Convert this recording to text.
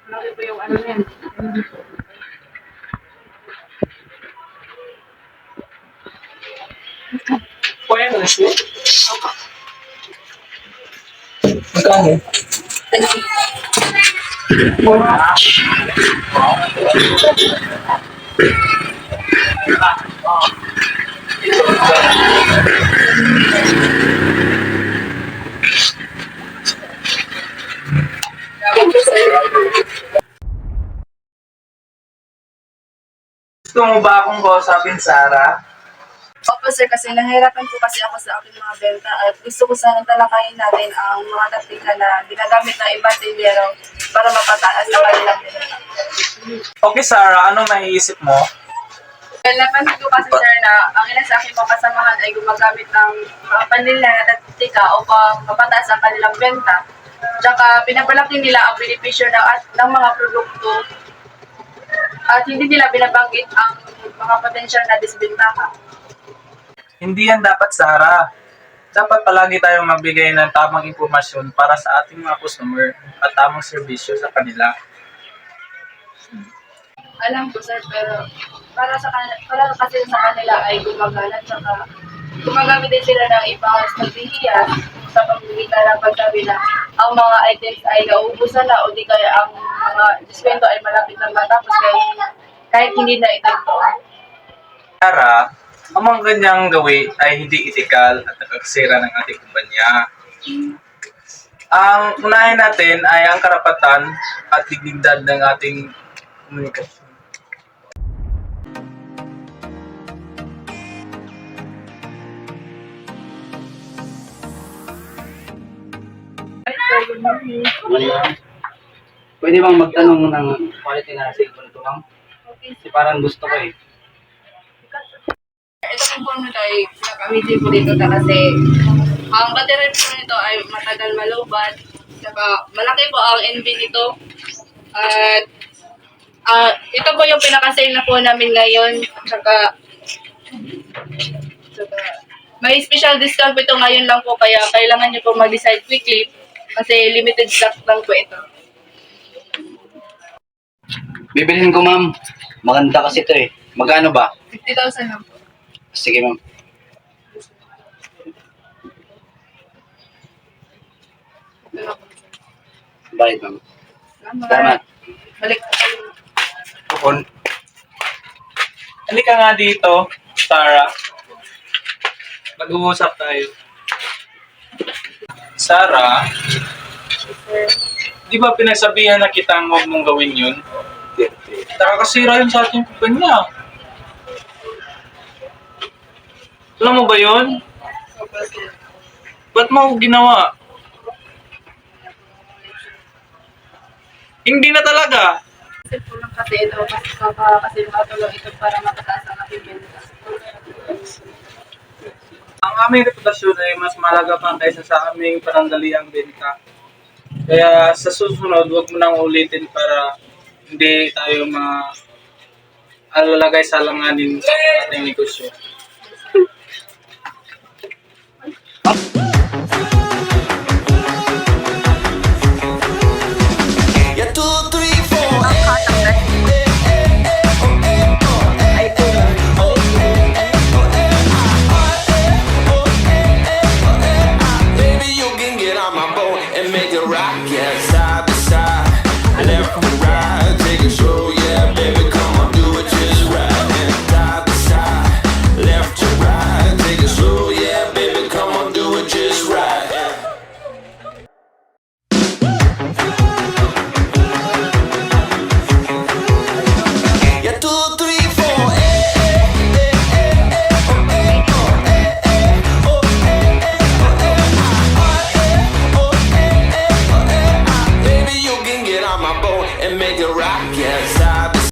Malaki po yung ano na yan. Kuya, gusto? Magkano? Gusto mo ba akong kausapin, Sarah? Opo sir, kasi nahihirapan po kasi ako sa aking mga benta at gusto ko sanang talakayin natin ang mga taktika na ginagamit ng ibang tindero para mapataas ang kanilang benta. Okay, Sarah, anong naiisip mo? Well, napansin ko kasi sir na ang ilan sa aking mga kasamahan ay gumagamit ng mga panlila na taktika upang mapataas ang kanilang benta. Tsaka pinapalaki nila ang benepisyo ng mga produkto at hindi nila binabanggit ang mga potensyal na disbentaha. Hindi yan dapat, Sarah. Dapat palagi tayong magbigay ng tamang impormasyon para sa ating mga customer at tamang serbisyo sa kanila. Alam ko sir, pero para kasi sa kanila ay gumagana tsaka gumagamit din sila ng ibang strategiya sa pamimitan ng pagsabi na ang mga items ay nauubusan na o di kaya ang mga diskwento ay malapit na matapos kahit hindi na ito. Sarah, ang mga ganyang gawi ay hindi etikal at nakakasira ng ating kumpanya. Ang unahin natin ay ang karapatan at dignidad ng ating komunikasyon. Pwede bang magtanong ng quality na cellphone ito, ma'am? Kasi parang gusto ko eh. Ito yung phone nito ay pinaka-video ko dito kasi ang battery po nito ay matagal malubat. Saka malaki po ang NB nito. At ito po yung pinaka-sale na po namin ngayon. Saka may special discount po ito ngayon lang po kaya kailangan nyo po mag-decide quickly kasi limited stock lang po ito. Bibilhin ko, ma'am. Maganda kasi ito eh. Magkano ba? 50,000 lang po. Sige, ma'am. Ito na po. Bayad, ma'am. Salamat. Salamat. Balik po kayo. Tukon. Halika nga dito, Sarah. Mag-uusap tayo. Sarah, Sir. di ba pinagsabihan na kitang huwag mong gawin yun? Nakakasira yun sa ating kumpanya. Alam mo ba yun? Opo, sir. Ba't mo ginawa? Hindi na talaga. Kasi po lang kasi ito, kasi makatulong ito para matataas ang aking benta. Ang aming reputasyon ay mas mahalaga pa kaysa sa aming panandaliang benta. Kaya sa susunod, huwag mo nang ulitin para hindi tayo alalagay sa alanganin sa ating negosyo. Yeah, 2, 3, 4. Baby, you can get on my boat and make it rock, yeah, side to side, left to right, take a show.